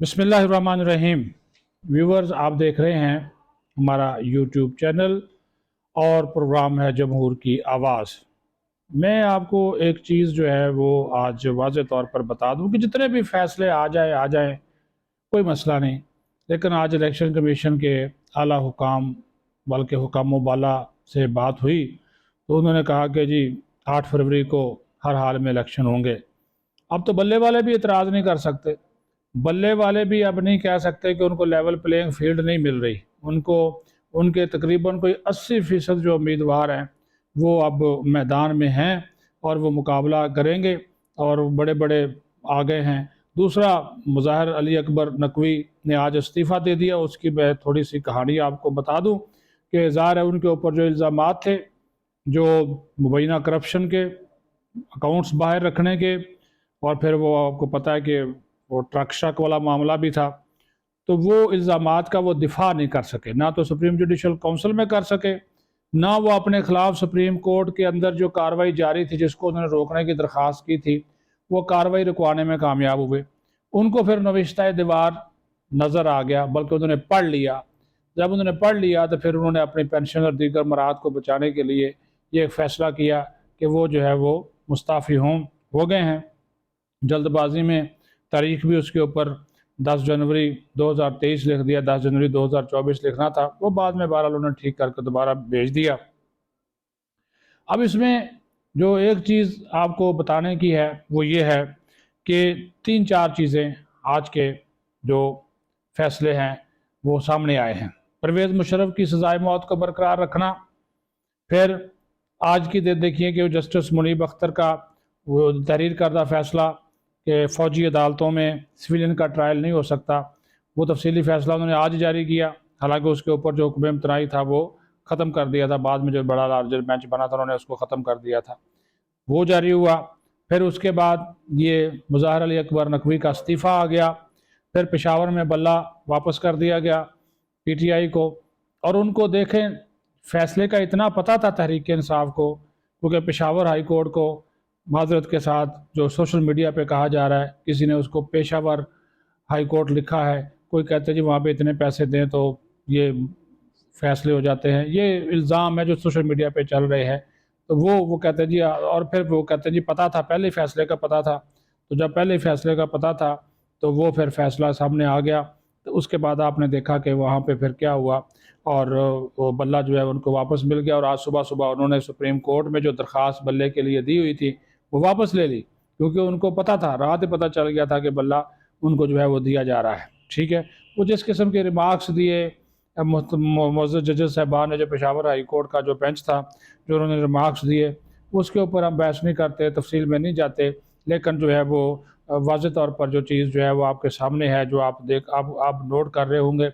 बिस्मिल्लाहिर्रहमानिर्रहीम। व्यूवर्स, आप देख रहे हैं हमारा यूट्यूब चैनल और प्रोग्राम है जमहूर की आवाज़। मैं आपको एक चीज़ जो है वो आज वाज़े तौर पर बता दूं कि जितने भी फ़ैसले आ जाए कोई मसला नहीं, लेकिन आज इलेक्शन कमीशन के आला हुकाम बल्कि हुकाम बाला से बात हुई तो उन्होंने कहा कि जी 8 फरवरी को हर हाल में इलेक्शन होंगे। अब तो बल्ले वाले भी इतराज़ नहीं कर सकते, बल्ले वाले भी अब नहीं कह सकते कि उनको लेवल प्लेइंग फील्ड नहीं मिल रही। उनको उनके तकरीबन कोई 80% जो उम्मीदवार हैं वो अब मैदान में हैं और वो मुकाबला करेंगे और बड़े बड़े आ गए हैं। दूसरा, मुज़ाहिर अली अकबर नकवी ने आज इस्तीफ़ा दे दिया। उसकी मैं थोड़ी सी कहानी आपको बता दूं कि ज़ाहिर है उनके ऊपर जो इल्ज़ामात थे, जो मुबैना करप्शन के, अकाउंट्स बाहर रखने के, और फिर वो आपको पता है कि वो ट्रक शक वाला मामला भी था, तो वो इल्ज़ामात का वो दिफा नहीं कर सके, ना तो सुप्रीम जुडिशल काउंसिल में कर सके, ना वो अपने ख़िलाफ़ सुप्रीम कोर्ट के अंदर जो कार्रवाई जारी थी जिसको उन्होंने रोकने की दरख्वास्त की थी वो कार्रवाई रुकवाने में कामयाब हुए। उनको फिर नविश्ता दीवार नज़र आ गया, बल्कि उन्होंने पढ़ लिया। जब उन्होंने पढ़ लिया तो फिर उन्होंने अपनी पेंशन और दीगर मराहत को बचाने के लिए ये एक फ़ैसला किया कि वो जो है वो मुस्ताफ़ी हो गए हैं। जल्दबाजी में तारीख भी उसके ऊपर 10 जनवरी 2023 लिख दिया, 10 जनवरी 2024 लिखना था, वो बाद में बहरहाल उन्होंने ठीक करके दोबारा भेज दिया। अब इसमें जो एक चीज़ आपको बताने की है वो ये है कि 3-4 चीज़ें आज के जो फैसले हैं वो सामने आए हैं। परवेज़ मुशर्रफ की सज़ाए मौत को बरकरार रखना, फिर आज की देखिए कि जस्टिस मुनीब अख्तर का वो तहरीर करदा फ़ैसला कि फ़ौजी अदालतों में सिविलियन का ट्रायल नहीं हो सकता, वो तफसीली फ़ैसला उन्होंने आज जारी किया। हालांकि उसके ऊपर जो हुक्म इम्तनाई था वो ख़त्म कर दिया था, बाद में जो बड़ा लार्जर बेंच बना था उन्होंने उसको ख़त्म कर दिया था, वो जारी हुआ। फिर उसके बाद ये मुज़ाहिर अली अकबर नकवी का इस्तीफ़ा आ गया। फिर पेशावर में बल्ला वापस कर दिया गया PTI को, और उनको देखें फ़ैसले का इतना पता था तहरीक इंसाफ को, क्योंकि पेशावर हाई कोर्ट को माजरत के साथ जो सोशल मीडिया पे कहा जा रहा है किसी ने उसको पेशावर हाई कोर्ट लिखा है, कोई कहते हैं जी वहाँ पे इतने पैसे दें तो ये फैसले हो जाते हैं, ये इल्ज़ाम है जो सोशल मीडिया पे चल रहे हैं। तो वो कहते हैं जी, और फिर वो कहते हैं जी पता था, पहले फैसले का पता था। तो जब पहले फैसले का पता था तो वो फिर फैसला सामने आ गया। तो उसके बाद आपने देखा कि वहाँ पे फिर क्या हुआ, और वो बल्ला जो है उनको वापस मिल गया। और आज सुबह सुबह उन्होंने सुप्रीम कोर्ट में जो दरख्वास्त बल्ले के लिए दी हुई थी वो वापस ले ली, क्योंकि उनको पता था, रात ही पता चल गया था कि बल्ला उनको जो है वो दिया जा रहा है। ठीक है, वो जिस किस्म के रिमार्क्स दिए मोअज़्ज़ज़ जजेस साहबान ने, जो पेशावर हाई कोर्ट का जो बेंच था, जो उन्होंने रिमार्क्स दिए, उसके ऊपर हम बहस नहीं करते, तफसील में नहीं जाते, लेकिन जो है वो वाज़ेह तौर पर जो चीज़ जो है वो आपके सामने है, जो आप नोट कर रहे होंगे,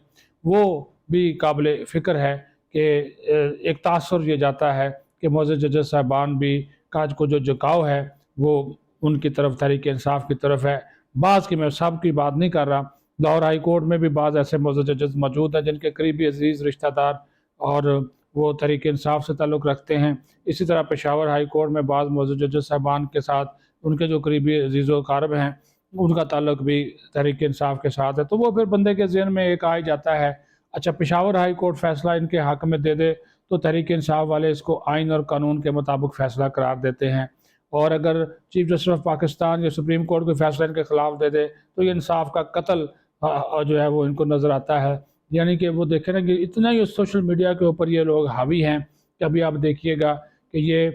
वो भी काबिल फ़िक्र है कि एक तासुर ये जाता है कि मोअज़्ज़ज़ जजेस साहबान भी काज को जो झुकाव है वो उनकी तरफ, तहरीक इंसाफ की तरफ है। बाज़ की, मैं सब की बात नहीं कर रहा, लाहौर हाई कोर्ट में भी बाज़ ऐसे मोअज़्ज़ज़ जजेस मौजूद हैं जिनके करीबी अजीज़ रिश्तेदार और वो तहरीक इंसाफ से ताल्लुक़ रखते हैं। इसी तरह पेशावर हाई कोर्ट में बाज़ मोअज़्ज़ज़ जजेस साहबान के साथ उनके जो करीबी अजीज़ व अक़ारिब हैं उनका ताल्लुक़ भी तहरीक इंसाफ के साथ है। तो वो फिर बंदे के ज़हन में एक आ ही जाता है, अच्छा पेशावर हाई कोर्ट फ़ैसला इनके हक़ में दे दे तो तहरीक इंसाफ वाले इसको आइन और कानून के मुताबिक फ़ैसला करार देते हैं, और अगर चीफ जस्टिस ऑफ पाकिस्तान या सुप्रीम कोर्ट कोई फ़ैसला इनके ख़िलाफ़ दे दे तो ये इंसाफ का कत्ल जो है वो इनको नज़र आता है। यानी कि वो देखें ना कि इतना ही सोशल मीडिया के ऊपर ये लोग हावी हैं कि अभी आप देखिएगा कि ये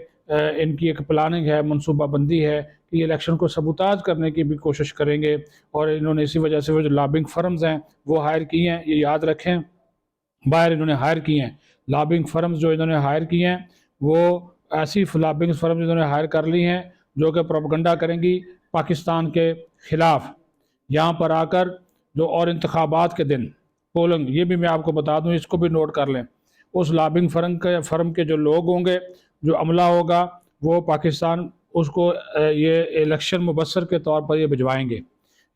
इनकी एक प्लानिंग है, मनसूबाबंदी है कि ये इलेक्शन को सबूताज करने की भी कोशिश करेंगे, और इन्होंने इसी वजह से वो जो लॉबिंग फर्म्स हैं वो हायर की हैं, ये याद रखें, बाहर इन्होंने हायर किए हैं। लॉबिंग फर्म्स जो इन्होंने हायर किए हैं वो ऐसी लॉबिंग फर्म्स इन्होंने हायर कर ली हैं जो कि प्रोपगंडा करेंगी पाकिस्तान के ख़िलाफ़ यहाँ पर आकर जो, और इंतखाबात के दिन पोलिंग, ये भी मैं आपको बता दूँ, इसको भी नोट कर लें, उस लॉबिंग फर्म के जो लोग होंगे, जो अमला होगा, वो पाकिस्तान उसको ये इलेक्शन मुबस्सर के तौर पर ये भिजवाएंगे।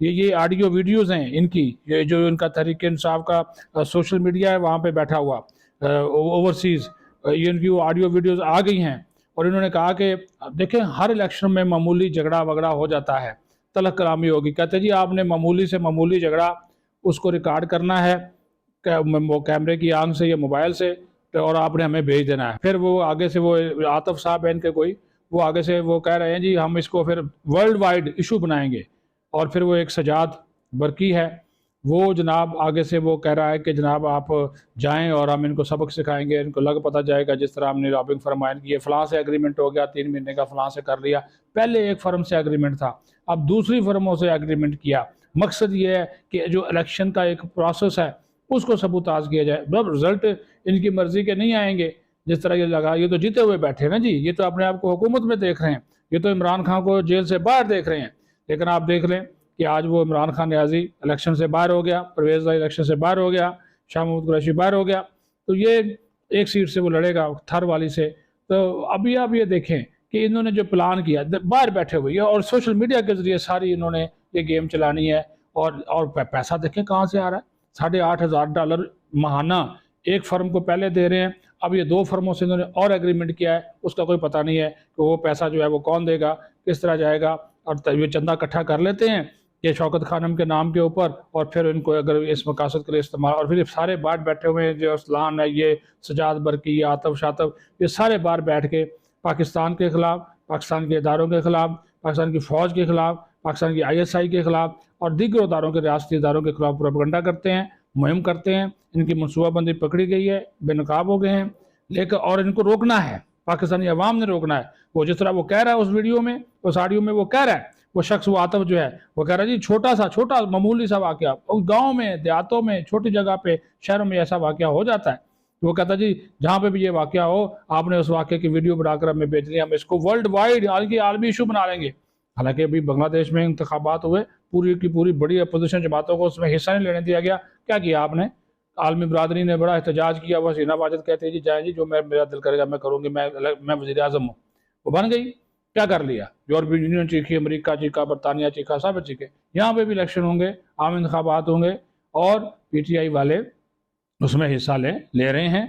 ये ऑडियो वीडियोज़ हैं इनकी, ये जो इनका तहरीक इंसाफ का सोशल मीडिया है वहाँ पे बैठा हुआ ओवरसीज़, ये इनकी वो ऑडियो वीडियोज़ आ गई हैं। और इन्होंने कहा कि देखें हर इलेक्शन में मामूली झगड़ा वगड़ा हो जाता है, तलख कलामी होगी, कहते जी आपने मामूली से मामूली झगड़ा اس کو ریکارڈ کرنا ہے وہ کیمرے کی آنکھ سے یا موبائل سے، اور آپ نے ہمیں بھیج دینا ہے۔ پھر وہ آگے سے وہ عاطف صاحب ہیں ان کے کوئی، وہ آگے سے وہ کہہ رہے ہیں جی ہم اس کو پھر ورلڈ وائڈ ایشو بنائیں گے، اور پھر وہ ایک سجاد برقی ہے وہ جناب آگے سے وہ کہہ رہا ہے کہ جناب آپ جائیں اور ہم ان کو سبق سکھائیں گے، ان کو لگ پتہ جائے گا، جس طرح ہم نے رابنگ فرمائن کی ہے، فلاں سے ایگریمنٹ ہو گیا 3 مہینے کا، فلاں سے کر لیا۔ پہلے ایک فرم سے ایگریمنٹ تھا، اب دوسری فرموں سے ایگریمنٹ کیا۔ مقصد یہ ہے کہ جو الیکشن کا ایک پروسیس ہے اس کو سبوتاز کیا جائے۔ جب رزلٹ ان کی مرضی کے نہیں آئیں گے، جس طرح یہ لگا، یہ تو جیتے ہوئے بیٹھے نا جی، یہ تو اپنے آپ کو حکومت میں دیکھ رہے ہیں، یہ تو عمران خان کو جیل سے باہر دیکھ رہے ہیں۔ لیکن آپ دیکھ لیں کہ آج وہ عمران خان نیازی الیکشن سے باہر ہو گیا، پرویز الیکشن سے باہر ہو گیا، شاہ محمود قریشی باہر ہو گیا، تو یہ ایک سیٹ سے وہ لڑے گا تھر والی سے۔ تو ابھی آپ یہ دیکھیں کہ انہوں نے جو پلان کیا باہر بیٹھے ہوئے، اور سوشل میڈیا کے ذریعے ساری انہوں نے یہ گیم چلانی ہے، اور پیسہ دیکھیں کہاں سے آ رہا ہے، $8,500 ماہانہ ایک فرم کو پہلے دے رہے ہیں، اب یہ 2 فرموں سے انہوں نے اور ایگریمنٹ کیا ہے، اس کا کوئی پتہ نہیں ہے کہ وہ پیسہ جو ہے وہ کون دے گا، کس طرح جائے گا، اور یہ چندہ اکٹھا کر لیتے ہیں کہ شوکت خانم کے نام کے اوپر، اور پھر ان کو اگر اس مقاصد کے لیے استعمال، اور پھر سارے باہر بیٹھے ہوئے ہیں، جو اسلان ہے، یہ سجاد برقی، یہ عاطف شاطف، یہ سارے باہر بیٹھ کے پاکستان کے خلاف، پاکستان کے اداروں کے خلاف، پاکستان کی فوج کے خلاف، پاکستان کی ISI کے خلاف اور دیگر اداروں کے ریاستی اداروں کے خلاف پروپیگنڈا کرتے ہیں، مہم کرتے ہیں۔ ان کی منصوبہ بندی پکڑی گئی ہے، بے نقاب ہو گئے ہیں، لیکن اور ان کو روکنا ہے، پاکستانی عوام نے روکنا ہے۔ وہ جس طرح وہ کہہ رہا ہے اس ویڈیو میں، اس آڈیو میں وہ کہہ رہا ہے، وہ شخص وہ عاطف جو ہے وہ کہہ رہا ہے جی چھوٹا معمولی سا واقعہ گاؤں میں، دیہاتوں میں، چھوٹی جگہ پہ، شہروں میں ایسا واقعہ ہو جاتا ہے۔ وہ کہتا ہے جی جہاں پہ بھی یہ واقعہ ہو آپ نے اس واقعے کی ویڈیو بنا کر ہمیں بھیج دیا، ہم اس کو ورلڈ وائڈ عالمی ایشو بنا لیں گے۔ حالانکہ ابھی بنگلہ دیش میں انتخابات ہوئے، پوری کی پوری بڑی اپوزیشن جماعتوں کو اس میں حصہ نہیں لینے دیا گیا۔ کیا کیا آپ نے؟ عالمی برادری نے بڑا احتجاج کیا، وہ حسینہ واجد کہتے ہیں جی جائیں جی جو میرا دل کرے گا میں کروں گی، میں وزیر اعظم ہوں۔ وہ بن گئی، کیا کر لیا؟ یورپی یونین چیخی، امریکہ چیخا، برطانیہ چیخا، سب چیخے۔ یہاں پہ بھی الیکشن ہوں گے، عام انتخابات ہوں گے، اور PTI والے اس میں حصہ لے رہے ہیں۔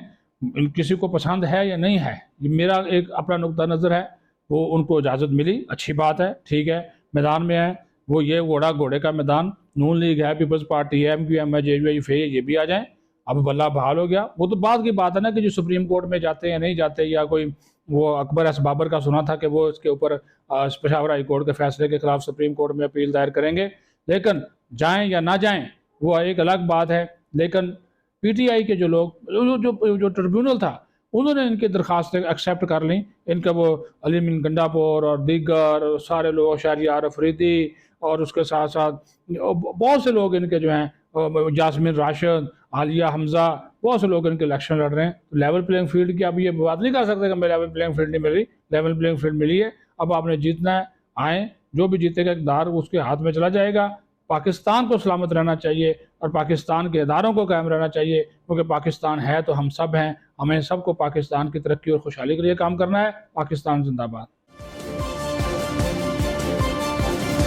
کسی کو پسند ہے یا نہیں ہے، یہ میرا ایک اپنا نقطہ نظر ہے، وہ ان کو اجازت ملی، اچھی بات ہے، ٹھیک ہے، میدان میں ہے وہ، یہ گھوڑے کا میدان، نون لیگ ہے، پیپلز پارٹی ہے، MQM ہے، JUIF ہے، یہ بھی آ جائیں۔ اب بلہ بحال ہو گیا، وہ تو بعد کی بات ہے نا کہ جو سپریم کورٹ میں جاتے ہیں یا نہیں جاتے، یا کوئی وہ اکبر ایس بابر کا سنا تھا کہ وہ اس کے اوپر پشاور ہائی کورٹ کے فیصلے کے خلاف سپریم کورٹ میں اپیل دائر کریں گے، لیکن جائیں یا نہ جائیں وہ ایک الگ بات ہے۔ لیکن PTI کے جو لوگ جو ٹریبیونل تھا انہوں نے ان کی درخواستیں ایکسیپٹ کر لیں، ان کا وہ علی من گنڈاپور اور دیگر سارے لوگ، شہریار افریدی، اور اس کے ساتھ ساتھ بہت سے لوگ ان کے جو ہیں، جاسمین راشد، عالیہ حمزہ، بہت سے لوگ ان کے الیکشن لڑ رہے ہیں۔ لیول پلینگ فیلڈ کی اب یہ بات نہیں کر سکتے کہ ہمیں لیول پلینگ فیلڈ نہیں مل رہی، لیول پلینگ فیلڈ ملی ہے، اب آپ نے جیتنا ہے، آئیں، جو بھی جیتے گا اقتدار اس کے ہاتھ میں چلا جائے گا۔ پاکستان کو سلامت رہنا چاہیے اور پاکستان کے اداروں کو قائم رہنا چاہیے، کیونکہ پاکستان ہے تو ہم سب ہیں، ہمیں سب کو پاکستان کی ترقی اور خوشحالی کے لیے کام کرنا ہے۔ پاکستان زندہ باد۔